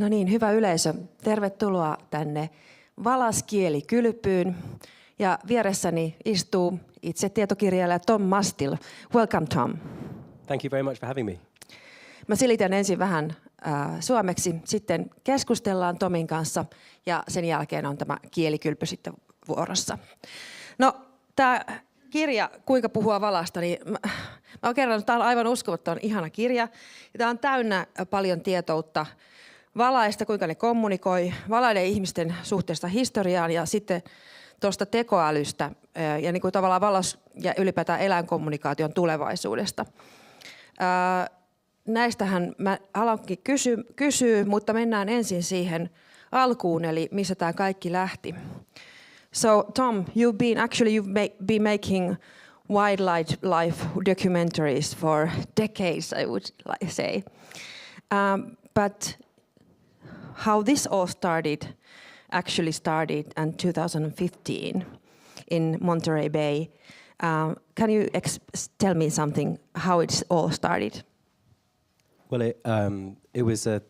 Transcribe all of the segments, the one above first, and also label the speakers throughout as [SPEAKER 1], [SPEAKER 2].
[SPEAKER 1] No niin, hyvä yleisö. Tervetuloa tänne valaskielikylpyyn. Ja vieressäni istuu itse tietokirjailija Tom Mustill. Welcome, Tom.
[SPEAKER 2] Thank you very much for having me.
[SPEAKER 1] Mä silitän ensin vähän suomeksi, sitten keskustellaan Tomin kanssa ja sen jälkeen on tämä kielikylpy sitten vuorossa. No, tämä kirja Kuinka puhua valasta, niin mä oon kerran, että tämä on aivan uskomaton ihana kirja. Tämä on täynnä paljon tietoutta valaista, kuinka ne kommunikoi, valaiden ihmisten suhteesta historiaan ja sitten tuosta tekoälystä ja niin kuin tavallaan valas ja ylipäätään eläinkommunikaation tulevaisuudesta. Näistähän mä alankin kysyä, mutta mennään ensin siihen alkuun, eli missä tämä kaikki lähti. So Tom, you've been making wildlife documentaries for decades, I would say. But how this all actually started in 2015 in Monterey Bay. Can you tell me something how it all started?
[SPEAKER 2] Well, it was a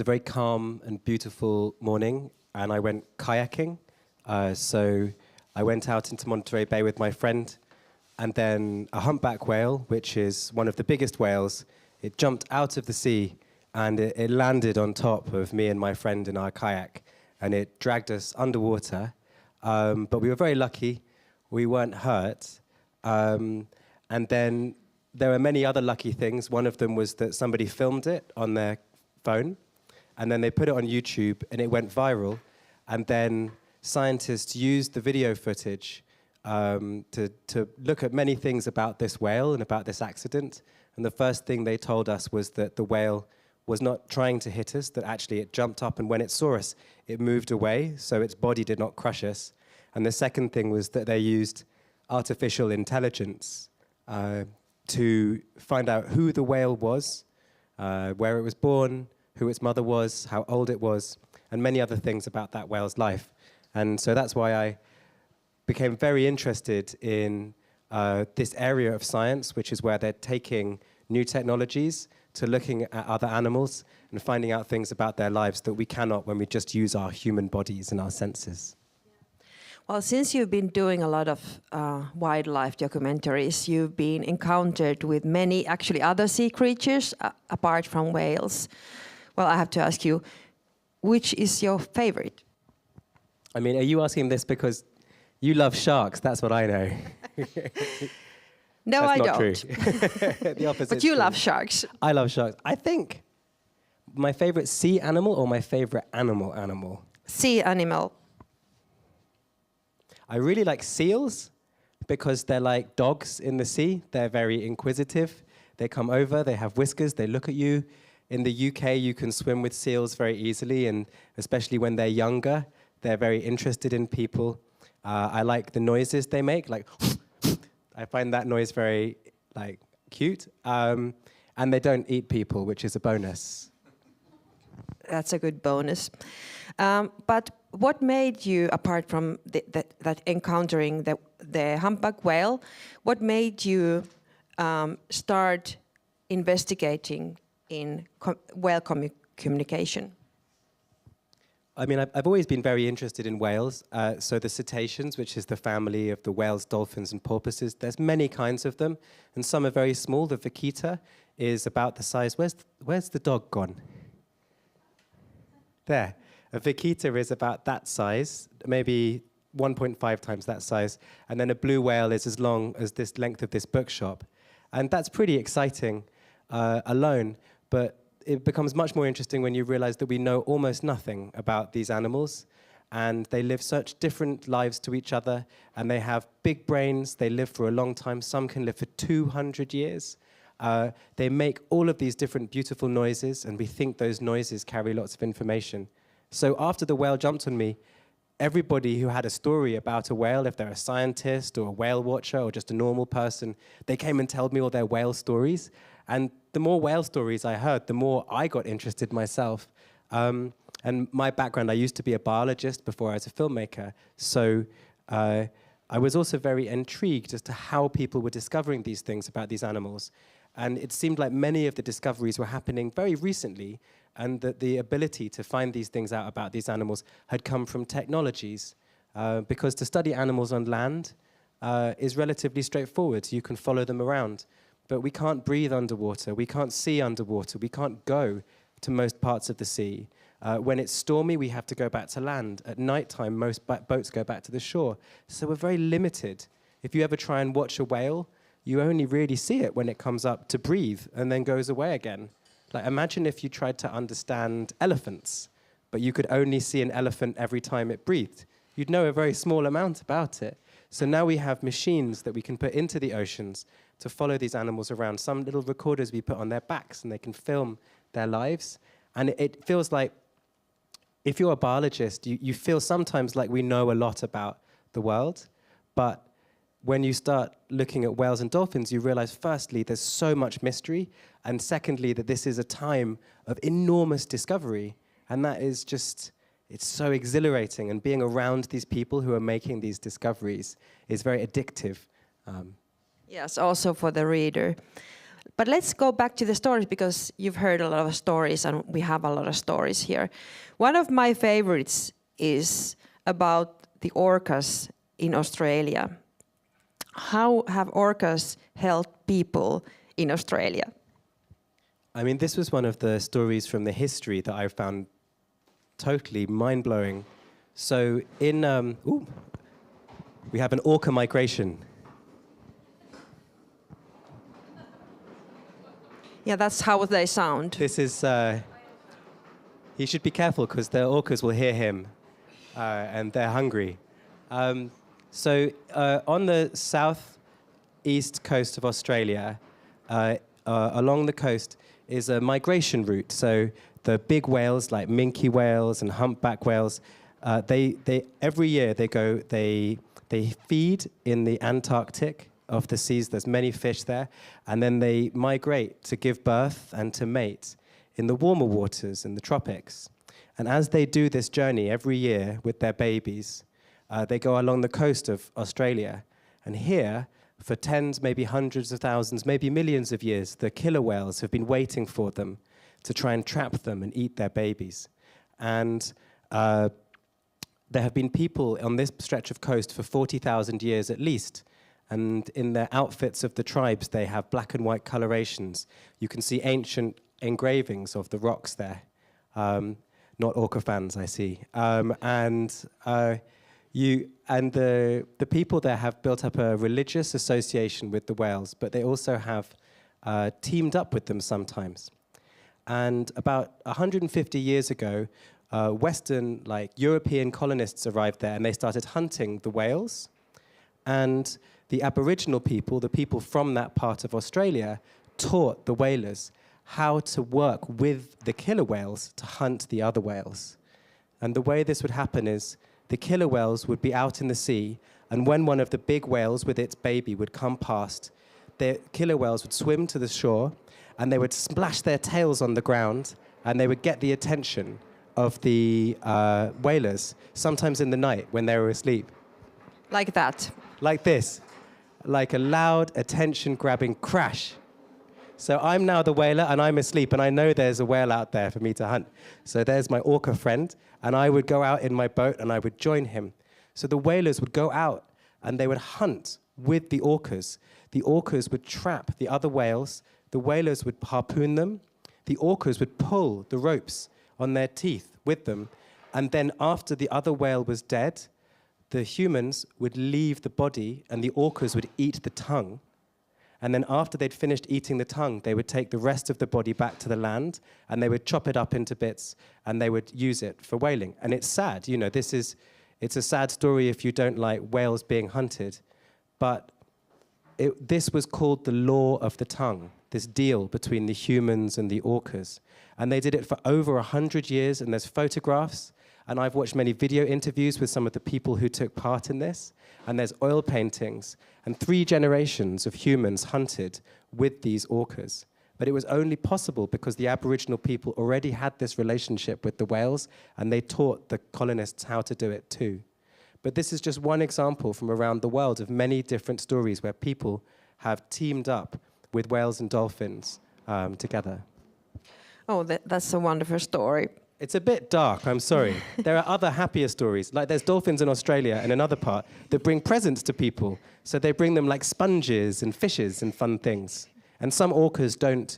[SPEAKER 2] very calm and beautiful morning, and I went kayaking. So I went out into Monterey Bay with my friend, and then a humpback whale, which is one of the biggest whales, it jumped out of the sea, and it landed on top of me and my friend in our kayak, and it dragged us underwater. But we were very lucky; we weren't hurt. And then there were many other lucky things. One of them was that somebody filmed it on their phone, and then they put it on YouTube, and it went viral. And then scientists used the video footage to look at many things about this whale and about this accident. And the first thing they told us was that the whale was not trying to hit us, that actually it jumped up, and when it saw us, it moved away, so its body did not crush us. And the second thing was that they used artificial intelligence to find out who the whale was, where it was born, who its mother was, how old it was, and many other things about that whale's life. And so that's why I became very interested in this area of science, which is where they're taking new technologies to looking at other animals and finding out things about their lives that we cannot when we just use our human bodies and our senses.
[SPEAKER 1] Well, since you've been doing a lot of wildlife documentaries, you've been encountered with many actually other sea creatures apart from whales. Well, I have to ask you, which is your favorite?
[SPEAKER 2] I mean, are you asking this because you love sharks? That's what I know.
[SPEAKER 1] No,
[SPEAKER 2] That's
[SPEAKER 1] I
[SPEAKER 2] not
[SPEAKER 1] don't.
[SPEAKER 2] True. The opposite.
[SPEAKER 1] But you
[SPEAKER 2] true.
[SPEAKER 1] love sharks.
[SPEAKER 2] I love sharks. I think my favorite sea animal or my favorite animal?
[SPEAKER 1] Sea animal.
[SPEAKER 2] I really like seals because they're like dogs in the sea. They're very inquisitive. They come over, they have whiskers, they look at you. In the UK, you can swim with seals very easily, and especially when they're younger, they're very interested in people. I like the noises they make, like I find that noise very cute. And they don't eat people, which is a bonus.
[SPEAKER 1] That's a good bonus. But what made you, apart from that encountering the humpback whale, what made you start investigating in whale communication?
[SPEAKER 2] I mean, I've always been very interested in whales. So the cetaceans, which is the family of the whales, dolphins, and porpoises, there's many kinds of them, and some are very small. The vaquita is about the size. Where's the dog gone? There. A vaquita is about that size, maybe 1.5 times that size, and then a blue whale is as long as this length of this bookshop. And that's pretty exciting alone, but it becomes much more interesting when you realize that we know almost nothing about these animals, and they live such different lives to each other, and they have big brains, they live for a long time, some can live for 200 years. They make all of these different beautiful noises, and we think those noises carry lots of information. So after the whale jumped on me, everybody who had a story about a whale, if they're a scientist or a whale watcher or just a normal person, they came and told me all their whale stories. And the more whale stories I heard, the more I got interested myself. And my background, I used to be a biologist before I was a filmmaker. So I was also very intrigued as to how people were discovering these things about these animals. And it seemed like many of the discoveries were happening very recently, and that the ability to find these things out about these animals had come from technologies. Because to study animals on land is relatively straightforward. You can follow them around. But we can't breathe underwater. We can't see underwater. We can't go to most parts of the sea. When it's stormy, we have to go back to land. At nighttime, most boats go back to the shore. So we're very limited. If you ever try and watch a whale, you only really see it when it comes up to breathe and then goes away again. Like, imagine if you tried to understand elephants, but you could only see an elephant every time it breathed. You'd know a very small amount about it. So now we have machines that we can put into the oceans to follow these animals around. Some little recorders we put on their backs, and they can film their lives. And it feels like, if you're a biologist, you feel sometimes like we know a lot about the world. But when you start looking at whales and dolphins, you realize, firstly, there's so much mystery. And secondly, that this is a time of enormous discovery. And that is just, it's so exhilarating. And being around these people who are making these discoveries is very addictive.
[SPEAKER 1] Yes, also for the reader. But let's go back to the stories, because you've heard a lot of stories and we have a lot of stories here. One of my favorites is about the orcas in Australia. How have orcas helped people in Australia?
[SPEAKER 2] I mean, this was one of the stories from the history that I found totally mind-blowing. So we have an orca migration.
[SPEAKER 1] Yeah, that's how they sound.
[SPEAKER 2] This is, he should be careful because the orcas will hear him and they're hungry. So on the southeast coast of Australia, along the coast is a migration route. So the big whales like minke whales and humpback whales, they every year they feed in the Antarctic of the seas. There's many fish there, and then they migrate to give birth and to mate in the warmer waters in the tropics. And as they do this journey every year with their babies, they go along the coast of Australia. And here, for tens, maybe hundreds of thousands, maybe millions of years, the killer whales have been waiting for them to try and trap them and eat their babies. And there have been people on this stretch of coast for 40,000 years at least. And in the outfits of the tribes, they have black and white colorations. You can see ancient engravings of the rocks there. Not orca fans, I see. The people there have built up a religious association with the whales, but they also have teamed up with them sometimes. And about 150 years ago, Western, like European colonists arrived there, and they started hunting the whales. And the Aboriginal people, the people from that part of Australia, taught the whalers how to work with the killer whales to hunt the other whales. And the way this would happen is the killer whales would be out in the sea, and when one of the big whales with its baby would come past, the killer whales would swim to the shore, and they would splash their tails on the ground, and they would get the attention of the whalers, sometimes in the night when they were asleep.
[SPEAKER 1] Like that.
[SPEAKER 2] Like this. Like a loud, attention-grabbing crash. So I'm now the whaler, and I'm asleep, and I know there's a whale out there for me to hunt. So there's my orca friend, and I would go out in my boat, and I would join him. So the whalers would go out, and they would hunt with the orcas. The orcas would trap the other whales. The whalers would harpoon them. The orcas would pull the ropes on their teeth with them. And then after the other whale was dead, the humans would leave the body, and the orcas would eat the tongue. And then after they'd finished eating the tongue, they would take the rest of the body back to the land, and they would chop it up into bits, and they would use it for whaling. And it's sad, you know, it's a sad story if you don't like whales being hunted. But this was called the law of the tongue, this deal between the humans and the orcas. And they did it for over 100 years, and there's photographs. And I've watched many video interviews with some of the people who took part in this. And there's oil paintings. And 3 generations of humans hunted with these orcas. But it was only possible because the Aboriginal people already had this relationship with the whales, and they taught the colonists how to do it too. But this is just one example from around the world of many different stories where people have teamed up with whales and dolphins together.
[SPEAKER 1] Oh, that's a wonderful story.
[SPEAKER 2] It's a bit dark, I'm sorry. There are other happier stories. Like there's dolphins in Australia and another part that bring presents to people. So they bring them like sponges and fishes and fun things. And some orcas don't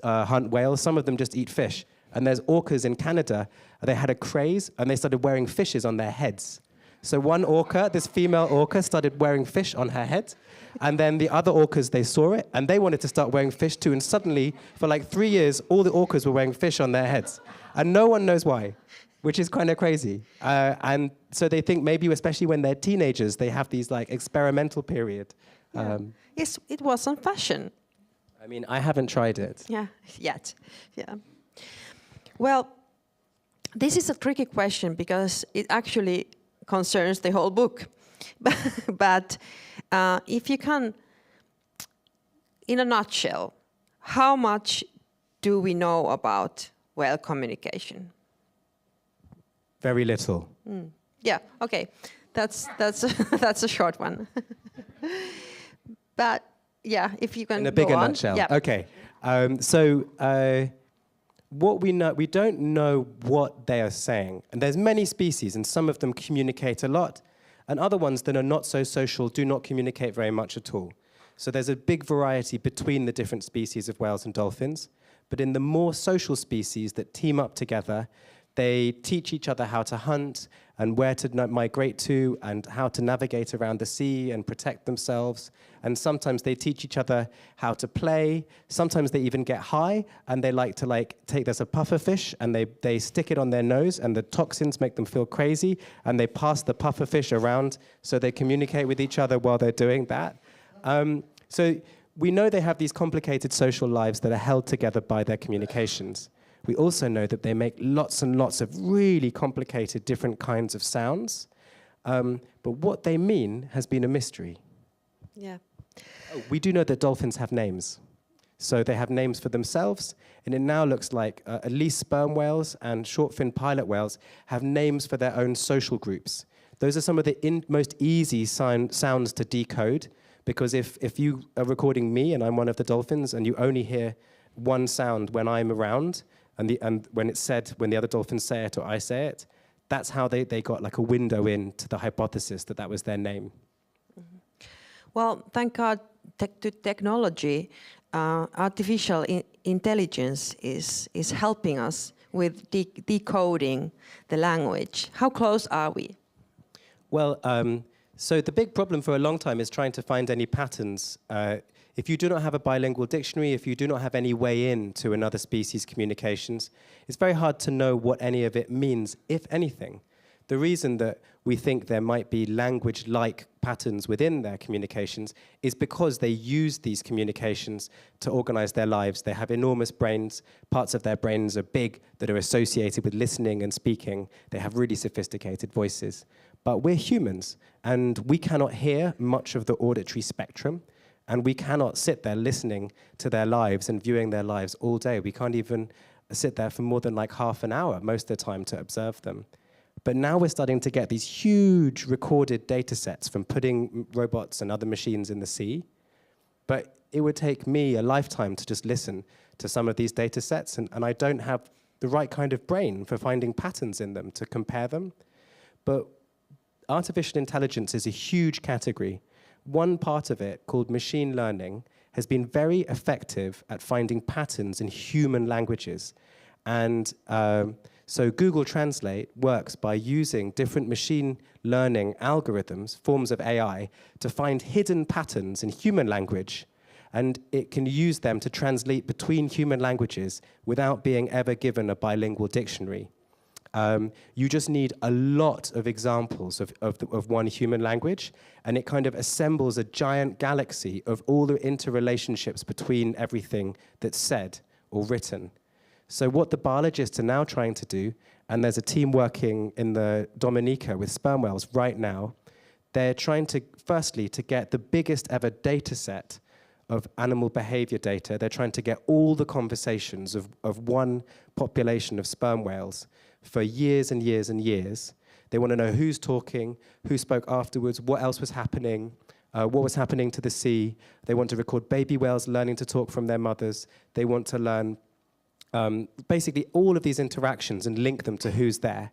[SPEAKER 2] hunt whales. Some of them just eat fish. And there's orcas in Canada. They had a craze and they started wearing fishes on their heads. So one orca, this female orca, started wearing fish on her head. And then the other orcas, they saw it and they wanted to start wearing fish too. And suddenly, for like 3 years, all the orcas were wearing fish on their heads. And no one knows why, which is kind of crazy. And so they think maybe, especially when they're teenagers, they have these like experimental period.
[SPEAKER 1] Yes, it was on fashion.
[SPEAKER 2] I mean, I haven't tried it.
[SPEAKER 1] Yeah, yet. Yeah. Well, this is a tricky question because it actually concerns the whole book. But if you can, in a nutshell, how much do we know about whale communication?
[SPEAKER 2] Very little.
[SPEAKER 1] Yeah, okay. That's that's a short one. But yeah, if you can
[SPEAKER 2] in a bigger
[SPEAKER 1] go on.
[SPEAKER 2] nutshell.
[SPEAKER 1] Yeah.
[SPEAKER 2] Okay. What we know, we don't know what they are saying. And there's many species, and some of them communicate a lot, and other ones that are not so social do not communicate very much at all. So there's a big variety between the different species of whales and dolphins. But in the more social species that team up together, they teach each other how to hunt and where to migrate to and how to navigate around the sea and protect themselves. And sometimes they teach each other how to play. Sometimes they even get high and they like to take, there's a puffer fish and they stick it on their nose and the toxins make them feel crazy and they pass the puffer fish around so they communicate with each other while they're doing that. So we know they have these complicated social lives that are held together by their communications. We also know that they make lots and lots of really complicated different kinds of sounds. But what they mean has been a mystery.
[SPEAKER 1] Yeah.
[SPEAKER 2] Oh, we do know that dolphins have names. So they have names for themselves. And it now looks like at least sperm whales and short-fin pilot whales have names for their own social groups. Those are some of the most easy sounds to decode. Because if you are recording me and I'm one of the dolphins and you only hear one sound when I'm around and when it's said, when the other dolphins say it or I say it, that's how they got like a window into the hypothesis that that was their name.
[SPEAKER 1] Mm-hmm. Well, thank God to technology, artificial intelligence is helping us with decoding the language. How close are we?
[SPEAKER 2] Well, so the big problem for a long time is trying to find any patterns. If you do not have a bilingual dictionary, if you do not have any way in to another species' communications, it's very hard to know what any of it means, if anything. The reason that we think there might be language-like patterns within their communications is because they use these communications to organize their lives. They have enormous brains. Parts of their brains are big that are associated with listening and speaking. They have really sophisticated voices. But we're humans, and we cannot hear much of the auditory spectrum, and we cannot sit there listening to their lives and viewing their lives all day. We can't even sit there for more than like half an hour most of the time to observe them. But now we're starting to get these huge recorded data sets from putting robots and other machines in the sea. But it would take me a lifetime to just listen to some of these data sets, and I don't have the right kind of brain for finding patterns in them to compare them. But artificial intelligence is a huge category. One part of it, called machine learning, has been very effective at finding patterns in human languages. And so Google Translate works by using different machine learning algorithms, forms of AI, to find hidden patterns in human language. And it can use them to translate between human languages without being ever given a bilingual dictionary. You just need a lot of examples of one human language, and it kind of assembles a giant galaxy of all the interrelationships between everything that's said or written. So what the biologists are now trying to do, and there's a team working in the Dominica with sperm whales right now, they're trying to, firstly, to get the biggest ever data set of animal behavior data. They're trying to get all the conversations of one population of sperm whales for years and years and years. They want to know who's talking, who spoke afterwards, what else was happening, what was happening to the sea. They want to record baby whales learning to talk from their mothers. They want to learn basically all of these interactions and link them to who's there.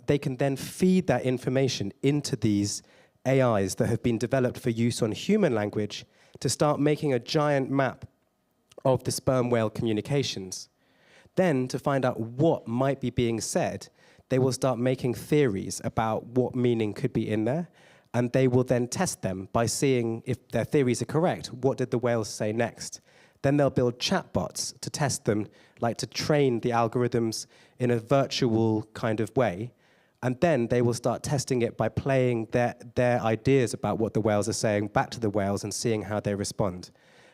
[SPEAKER 2] They can then feed that information into these AIs that have been developed for use on human language to start making a giant map of the sperm whale communications. Then, to find out what might be being said, they will start making theories about what meaning could be in there, and they will then test them by seeing if their theories are correct. What did the whales say next? Then they'll build chatbots to test them, like to train the algorithms in a virtual kind of way. And then they will start testing it by playing their ideas about what the whales are saying back to the whales and seeing how they respond.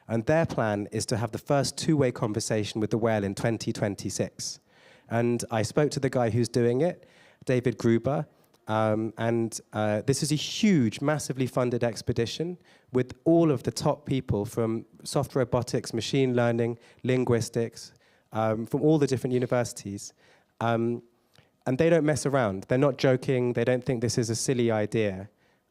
[SPEAKER 2] And their plan is to have the first two-way conversation with the whale in 2026. And I spoke to the guy who's doing it, David Gruber, and this is a huge, massively funded expedition with all of the top people from soft robotics, machine learning, linguistics, from all the different universities. And they don't mess around. They're not joking. They don't think this is a silly idea.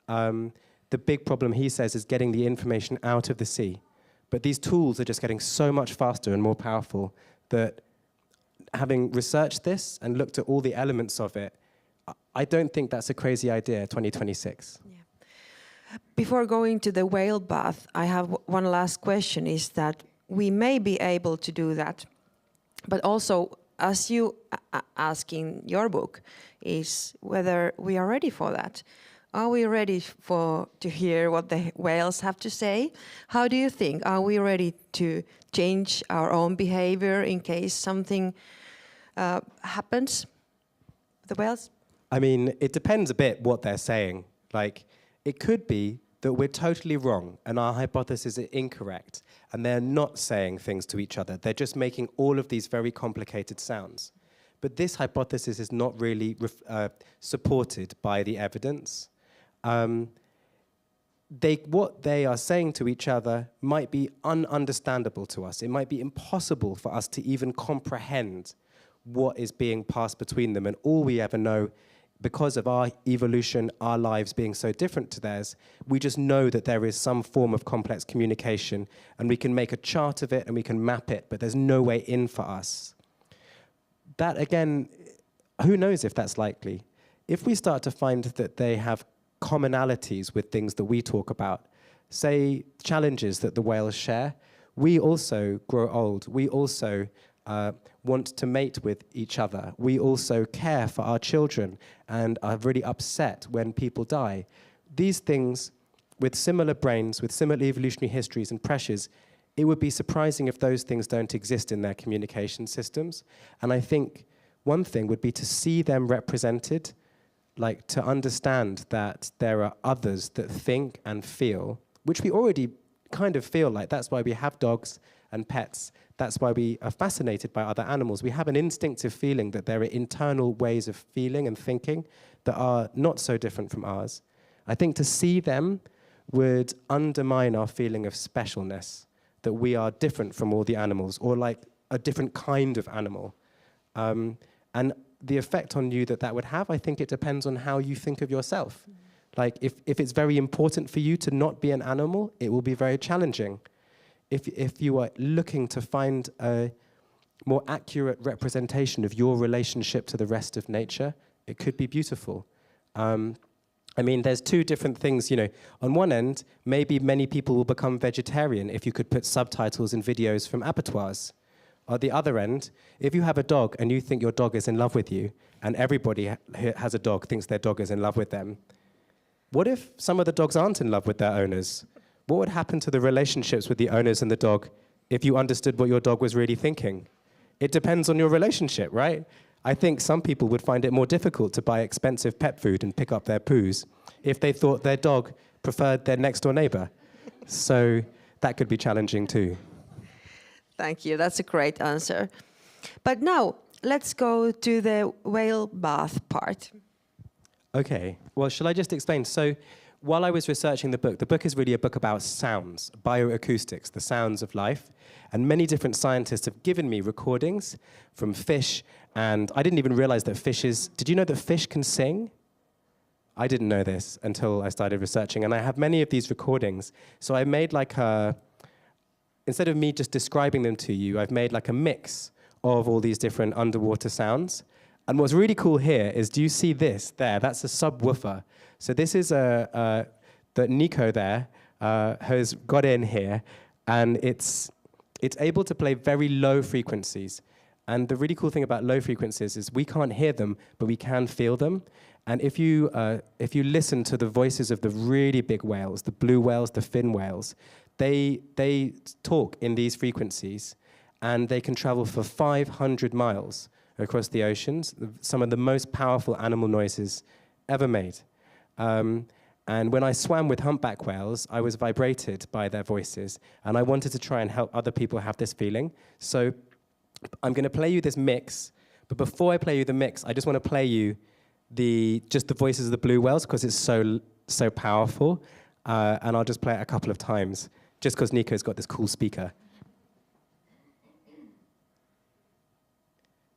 [SPEAKER 2] The big problem, he says, is getting the information out of the sea. But these tools are just getting so much faster and more powerful that having researched this and looked at all the elements of it, I don't think that's a crazy idea, 2026.
[SPEAKER 1] Yeah. Before going to the whale bath, I have one last question, is that we may be able to do that, but also, as you ask in your book, is whether we are ready for that. Are we ready to hear what the whales have to say? How do you think? Are we ready to change our own behavior in case something happens with the whales?
[SPEAKER 2] I mean, it depends a bit what they're saying. Like, it could be that we're totally wrong and our hypotheses are incorrect and they're not saying things to each other. They're just making all of these very complicated sounds. But this hypothesis is not really supported by the evidence. What they are saying to each other might be ununderstandable to us. It might be impossible for us to even comprehend what is being passed between them. And all we ever know, because of our evolution, our lives being so different to theirs, we just know that there is some form of complex communication, and we can make a chart of it and we can map it, but there's no way in for us. That, again, who knows if that's likely? If we start to find that they have commonalities with things that we talk about, say challenges that the whales share, we also grow old. We also want to mate with each other. We also care for our children and are really upset when people die. These things, with similar brains, with similar evolutionary histories and pressures, it would be surprising if those things don't exist in their communication systems. And I think one thing would be to see them represented, like to understand that there are others that think and feel, which we already kind of feel like. That's why we have dogs and pets. That's why we are fascinated by other animals. We have an instinctive feeling that there are internal ways of feeling and thinking that are not so different from ours. I think to see them would undermine our feeling of specialness, that we are different from all the animals, or like a different kind of animal. And the effect on you that would have, I think it depends on how you think of yourself. Like, if it's very important for you to not be an animal, it will be very challenging. If you are looking to find a more accurate representation of your relationship to the rest of nature, it could be beautiful. I mean, there's two different things, you know. On one end, maybe many people will become vegetarian if you could put subtitles in videos from abattoirs. At the other end, if you have a dog and you think your dog is in love with you, and everybody who has a dog thinks their dog is in love with them, what if some of the dogs aren't in love with their owners? What would happen to the relationships with the owners and the dog if you understood what your dog was really thinking? It depends on your relationship, right? I think some people would find it more difficult to buy expensive pet food and pick up their poos if they thought their dog preferred their next-door neighbor. So that could be challenging too.
[SPEAKER 1] Thank you. That's a great answer. But now, let's go to the whale bath part.
[SPEAKER 2] Okay. Well, shall I just explain? So while I was researching the book is really a book about sounds, bioacoustics, the sounds of life. And many different scientists have given me recordings from fish. And I didn't even realize that fishes... Did you know that fish can sing? I didn't know this until I started researching, and I have many of these recordings. So I made like instead of me just describing them to you, I've made like a mix of all these different underwater sounds. And what's really cool here is, do you see this there? That's a subwoofer. So this is that Nico there has got in here, and it's able to play very low frequencies. And the really cool thing about low frequencies is we can't hear them, but we can feel them. And if you listen to the voices of the really big whales, the blue whales, the fin whales, they talk in these frequencies, and they can travel for 500 miles across the oceans, some of the most powerful animal noises ever made. And when I swam with humpback whales, I was vibrated by their voices, and I wanted to try and help other people have this feeling. So I'm going to play you this mix, but before I play you the mix, I just want to play you just the voices of the blue whales, because it's so powerful, and I'll just play it a couple of times, just because Nico's got this cool speaker.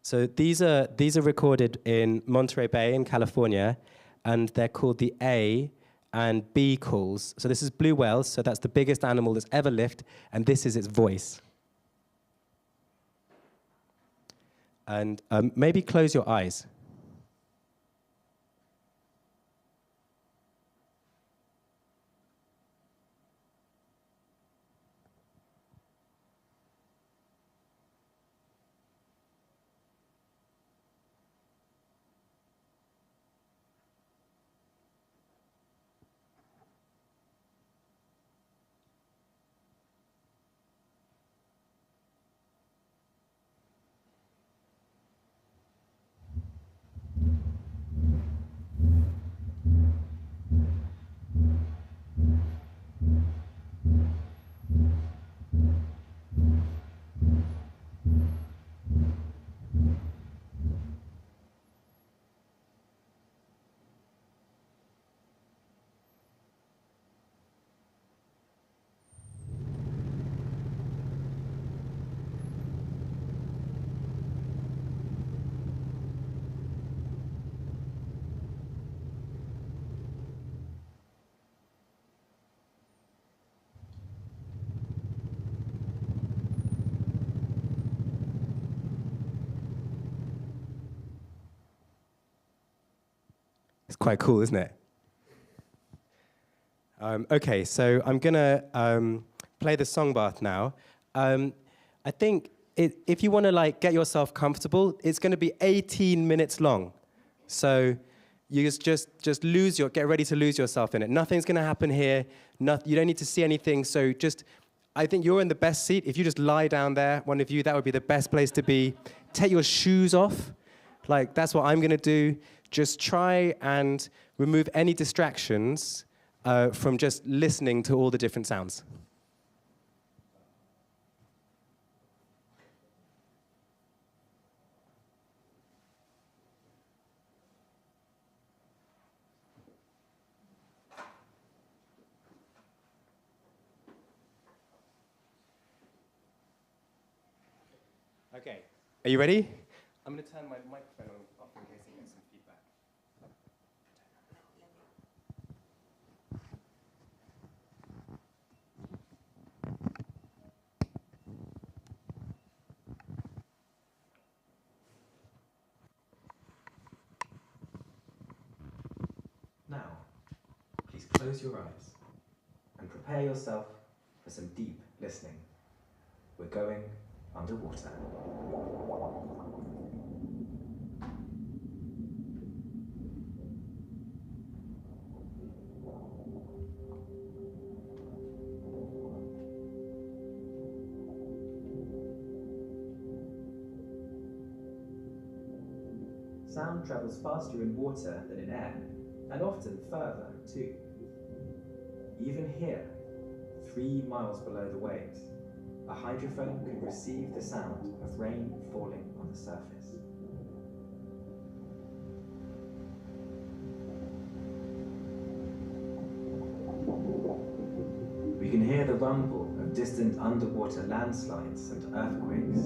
[SPEAKER 2] So these are recorded in Monterey Bay in California, and they're called the A and B calls. So this is blue whales, so that's the biggest animal that's ever lived, and this is its voice. And maybe close your eyes. It's quite cool, isn't it? Okay, so I'm going to play the song bath now. I think if you want to get yourself comfortable, it's going to be 18 minutes long. So you just get ready to lose yourself in it. Nothing's going to happen here. You don't need to see anything. So I think you're in the best seat. If you just lie down there, one of you, that would be the best place to be. Take your shoes off. That's what I'm going to do. Just try and remove any distractions from just listening to all the different sounds. Okay, are you ready? I'm going to turn my microphone off in case it gets some feedback. Now, please close your eyes and prepare yourself for some deep listening. We're going underwater. Sound travels faster in water than in air, and often further too. Even here, 3 miles below the waves, a hydrophone can receive the sound of rain falling on the surface. We can hear the rumble of distant underwater landslides and earthquakes.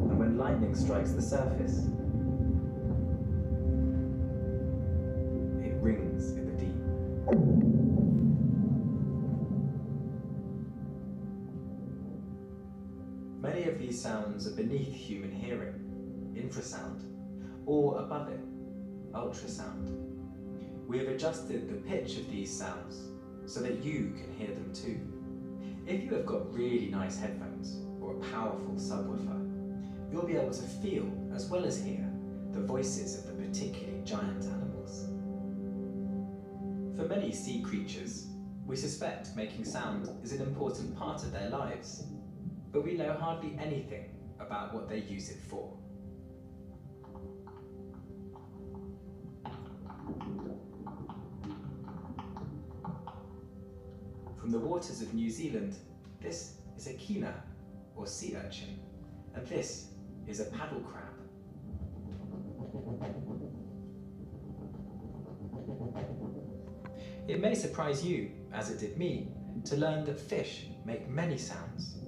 [SPEAKER 2] And when lightning strikes the surface,
[SPEAKER 3] rings in the deep. Many of these sounds are beneath human hearing, infrasound, or above it, ultrasound. We have adjusted the pitch of these sounds so that you can hear them too. If you have got really nice headphones or a powerful subwoofer, you'll be able to feel as well as hear the voices of the particularly giant animals. For many sea creatures, we suspect making sound is an important part of their lives, but we know hardly anything about what they use it for. From the waters of New Zealand, this is a kina, or sea urchin, and this is a paddle crab. It may surprise you, as it did me, to learn that fish make many sounds.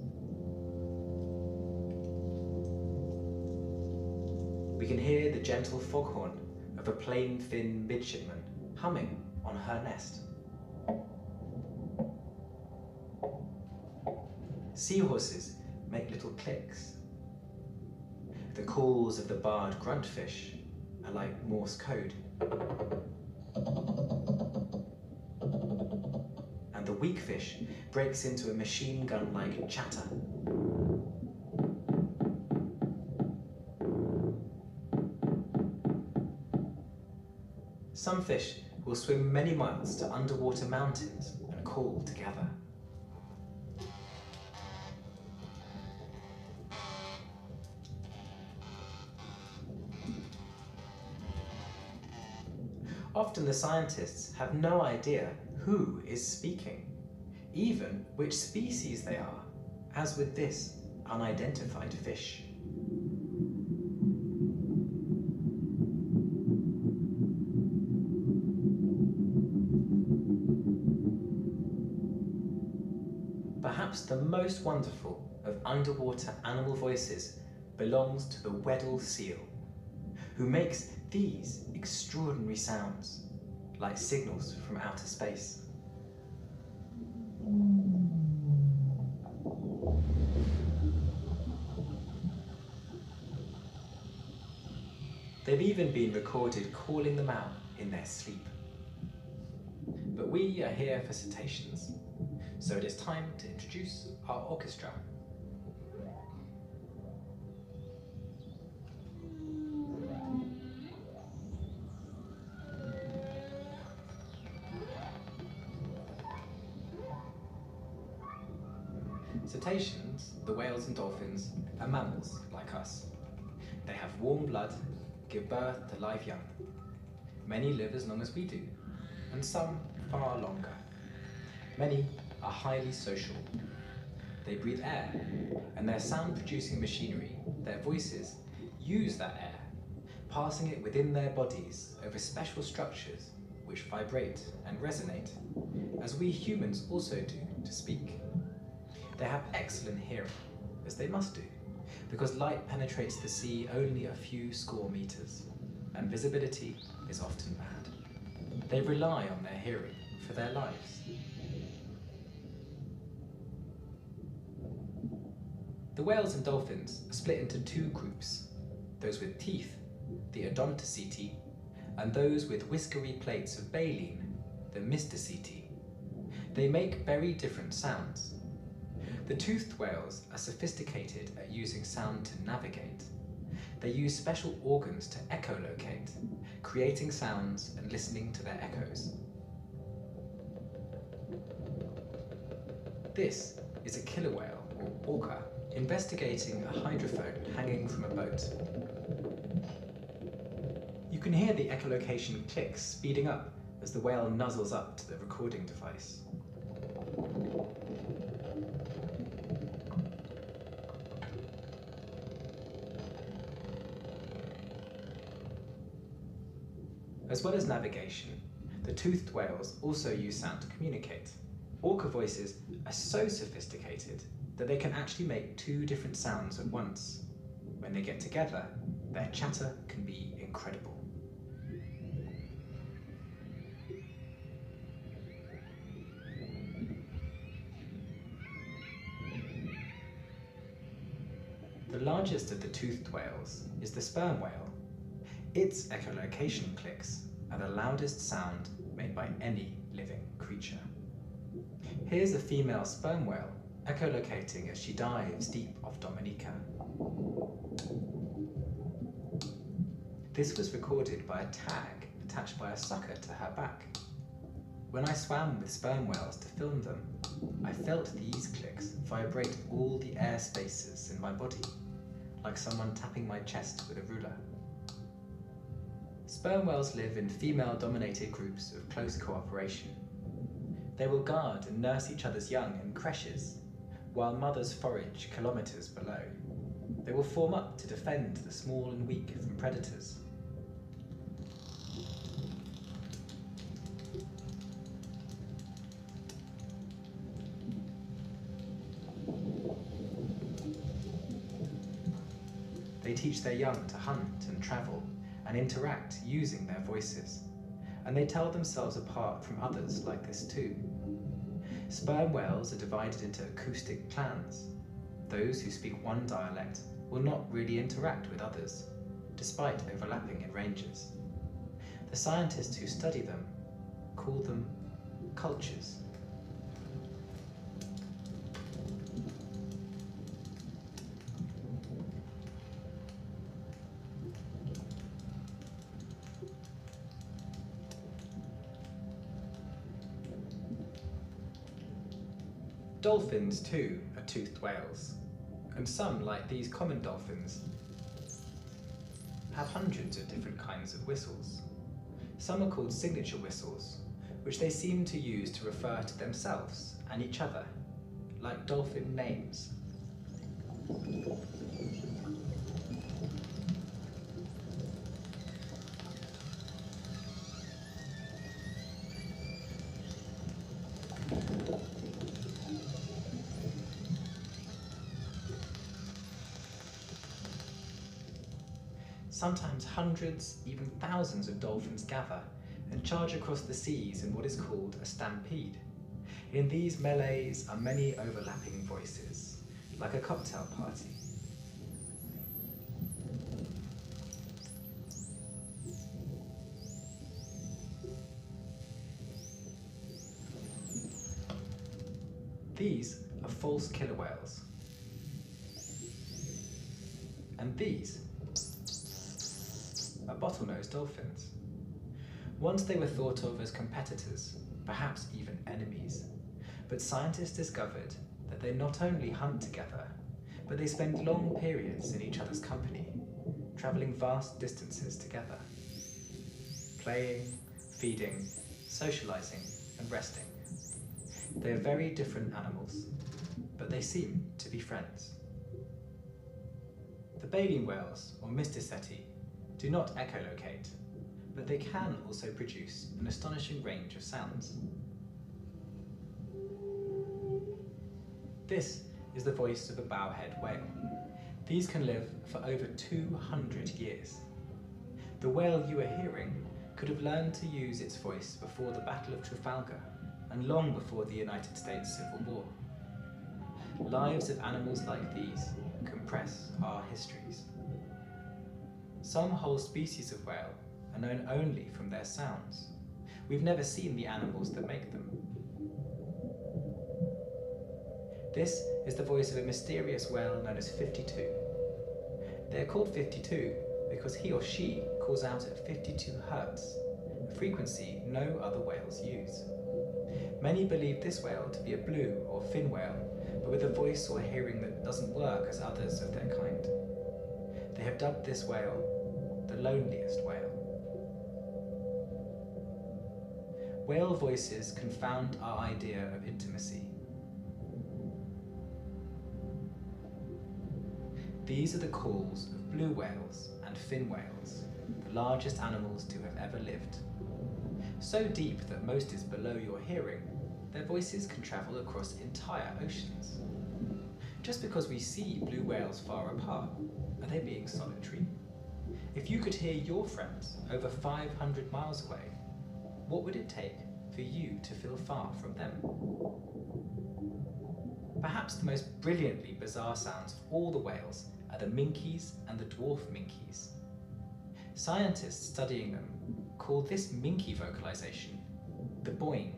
[SPEAKER 3] We can hear the gentle foghorn of a plain-fin midshipman humming on her nest. Seahorses make little clicks. The calls of the barred gruntfish are like Morse code. And the weakfish breaks into a machine gun-like chatter. Some fish will swim many miles to underwater mountains and call together. Often the scientists have no idea who is speaking, even which species they are, as with this unidentified fish. Perhaps the most wonderful of underwater animal voices belongs to the Weddell seal, who makes these extraordinary sounds, like signals from outer space. They've even been recorded calling them out in their sleep. But we are here for cetaceans, so it is time to introduce our orchestra. Cetaceans, the whales and dolphins, are mammals like us. They have warm blood, give birth to live young. Many live as long as we do, and some far longer. Many are highly social. They breathe air, and their sound-producing machinery, their voices, use that air, passing it within their bodies over special structures which vibrate and resonate, as we humans also do to speak. They have excellent hearing, as they must do, because light penetrates the sea only a few score meters, and visibility is often bad. They rely on their hearing for their lives. The whales and dolphins are split into two groups, those with teeth, the odontoceti, and those with whiskery plates of baleen, the mystaceti. They make very different sounds. The toothed whales are sophisticated at using sound to navigate. They use special organs to echolocate, creating sounds and listening to their echoes. This is a killer whale, or orca, investigating a hydrophone hanging from a boat. You can hear the echolocation clicks speeding up as the whale nuzzles up to the recording device. As well as navigation, the toothed whales also use sound to communicate. Orca voices are so sophisticated that they can actually make two different sounds at once. When they get together, their chatter can be incredible. The largest of the toothed whales is the sperm whale. Its echolocation clicks are the loudest sound made by any living creature. Here's a female sperm whale echolocating as she dives deep off Dominica. This was recorded by a tag attached by a sucker to her back. When I swam with sperm whales to film them, I felt these clicks vibrate all the air spaces in my body, like someone tapping my chest with a ruler. Sperm whales live in female-dominated groups of close cooperation. They will guard and nurse each other's young in creches, while mothers forage kilometers below. They will form up to defend the small and weak from predators. They teach their young to hunt and travel and interact using their voices, and they tell themselves apart from others like this too. Sperm whales are divided into acoustic clans. Those who speak one dialect will not really interact with others, despite overlapping in ranges. The scientists who study them call them cultures. Dolphins too are toothed whales, and some, like these common dolphins, have hundreds of different kinds of whistles. Some are called signature whistles, which they seem to use to refer to themselves and each other, like dolphin names. Sometimes hundreds, even thousands of dolphins gather and charge across the seas in what is called a stampede. In these melees are many overlapping voices, like a cocktail party. These are false killer whales. And these are bottlenose dolphins. Once they were thought of as competitors, perhaps even enemies, but scientists discovered that they not only hunt together, but they spend long periods in each other's company, travelling vast distances together, playing, feeding, socialising, and resting. They are very different animals, but they seem to be friends. The baleen whales, or mysticeti, do not echolocate, but they can also produce an astonishing range of sounds. This is the voice of a bowhead whale. These can live for over 200 years. The whale you are hearing could have learned to use its voice before the Battle of Trafalgar and long before the United States Civil War. Lives of animals like these compress our histories. Some whole species of whale are known only from their sounds. We've never seen the animals that make them. This is the voice of a mysterious whale known as 52. They are called 52 because he or she calls out at 52 hertz, a frequency no other whales use. Many believe this whale to be a blue or fin whale, but with a voice or hearing that doesn't work as others of their kind. They have dubbed this whale the loneliest whale. Whale voices confound our idea of intimacy. These are the calls of blue whales and fin whales, the largest animals to have ever lived. So deep that most is below your hearing, their voices can travel across entire oceans. Just because we see blue whales far apart, are they being solitary? If you could hear your friends over 500 miles away, what would it take for you to feel far from them? Perhaps the most brilliantly bizarre sounds of all the whales are the minkies and the dwarf minkies. Scientists studying them call this minky vocalization the boing.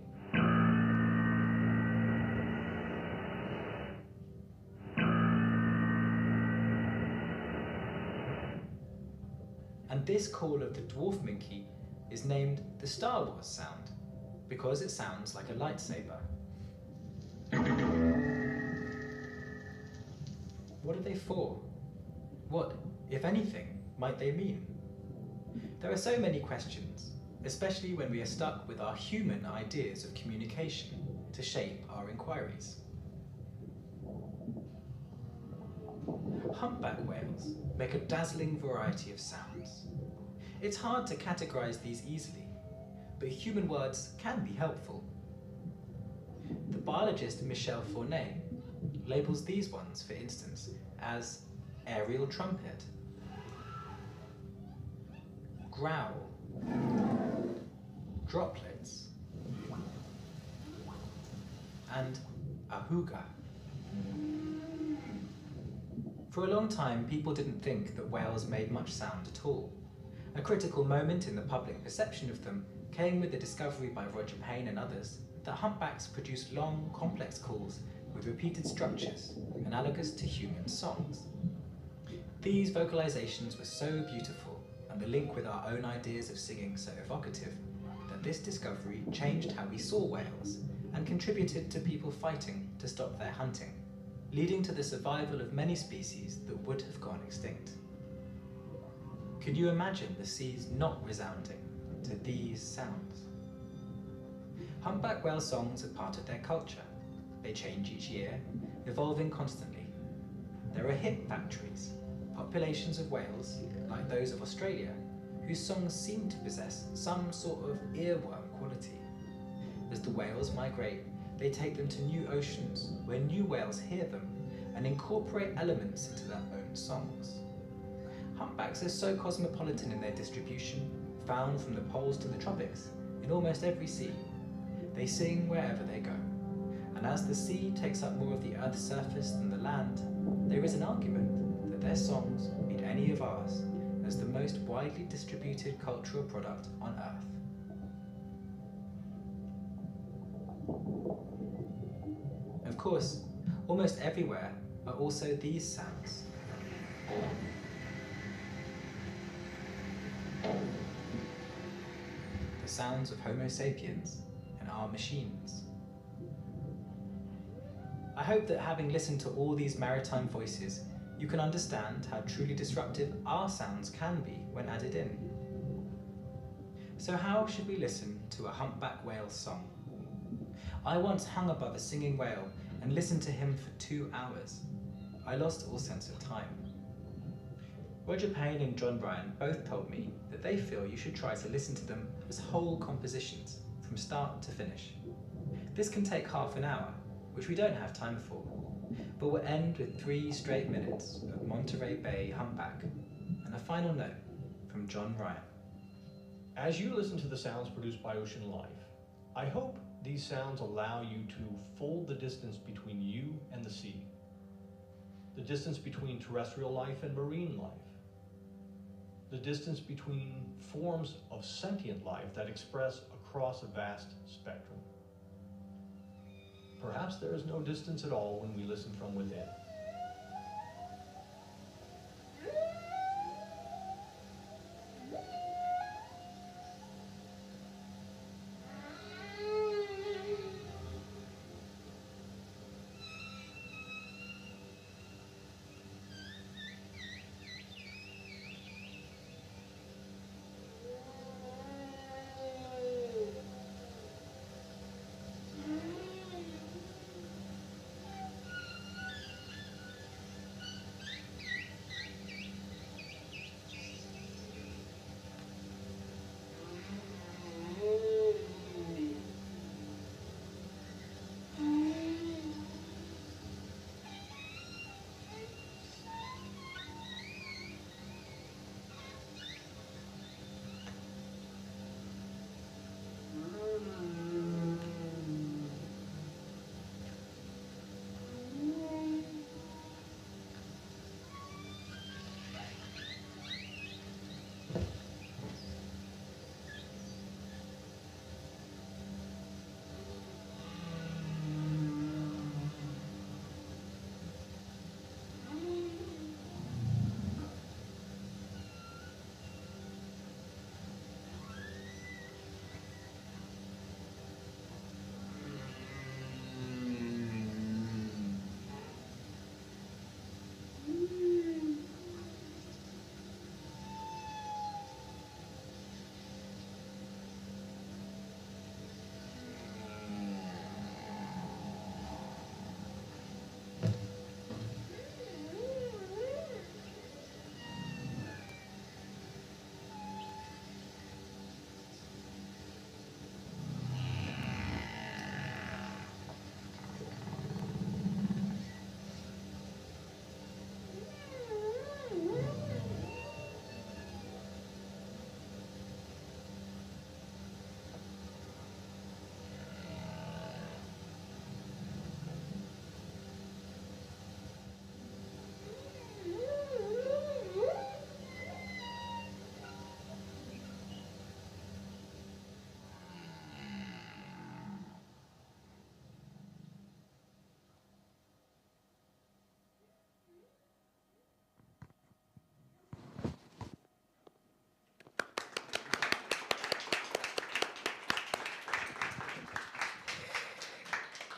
[SPEAKER 3] And this call of the dwarf minky is named the Star Wars sound because it sounds like a lightsaber. What are they for? What, if anything, might they mean? There are so many questions, especially when we are stuck with our human ideas of communication to shape our inquiries. Humpback whales make a dazzling variety of sounds. It's hard to categorize these easily, but human words can be helpful. The biologist Michel Fournet labels these ones, for instance, as aerial trumpet, growl, droplets, and ahuga. For a long time, people didn't think that whales made much sound at all. A critical moment in the public perception of them came with the discovery by Roger Payne and others that humpbacks produced long, complex calls with repeated structures, analogous to human songs. These vocalizations were so beautiful, and the link with our own ideas of singing so evocative, that this discovery changed how we saw whales and contributed to people fighting to stop their hunting, leading to the survival of many species that would have gone extinct. Could you imagine the seas not resounding to these sounds? Humpback whale songs are part of their culture. They change each year, evolving constantly. There are hit factories, populations of whales, like those of Australia, whose songs seem to possess some sort of earworm quality. As the whales migrate, they take them to new oceans, where new whales hear them and incorporate elements into their own songs. Humpbacks are so cosmopolitan in their distribution, found from the poles to the tropics, in almost every sea. They sing wherever they go. And as the sea takes up more of the Earth's surface than the land, there is an argument that their songs beat any of ours as the most widely distributed cultural product on Earth. Of course, almost everywhere are also these sounds. The sounds of Homo sapiens and our machines. I hope that having listened to all these maritime voices, you can understand how truly disruptive our sounds can be when added in. So how should we listen to a humpback whale's song? I once hung above a singing whale and listened to him for 2 hours. I lost all sense of time. Roger Payne and John Bryan both told me that they feel you should try to listen to them as whole compositions, from start to finish. This can take half an hour, which we don't have time for, but we'll end with 3 straight minutes of Monterey Bay humpback, and a final note from John Ryan.
[SPEAKER 4] As you listen to the sounds produced by ocean life, I hope these sounds allow you to fold the distance between you and the sea, the distance between terrestrial life and marine life, the distance between forms of sentient life that express across a vast spectrum. Perhaps there is no distance at all when we listen from within.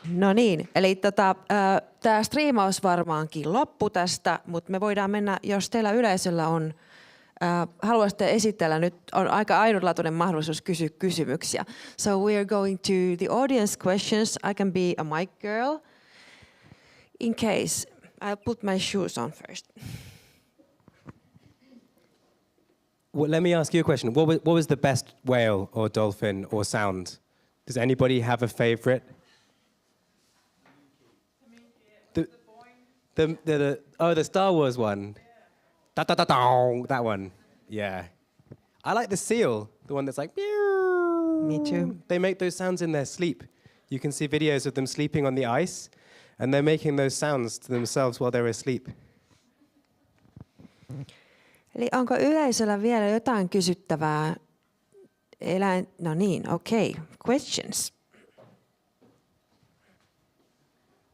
[SPEAKER 1] No niin, eli tämä striimaus varmaankin loppu tästä, mutta me voidaan mennä, jos teillä yleisöllä on, haluaisitte esitellä, nyt on aika ainutlaatuinen mahdollisuus kysyä kysymyksiä. So we are going to the audience questions. I can be a mic girl. In case, I'll put my shoes on first.
[SPEAKER 2] Well, let me ask you a question. What was the best whale or dolphin or sound? Does anybody have a favorite? The Star Wars one. Da da da da. That one. Yeah. I like the seal, the one that's like.
[SPEAKER 1] Me too.
[SPEAKER 2] They make those sounds in their sleep. You can see videos of them sleeping on the ice, and they're making those sounds to themselves while they're asleep.
[SPEAKER 1] Eli onko yleisöllä vielä jotain kysyttävää? No niin, okay. Questions.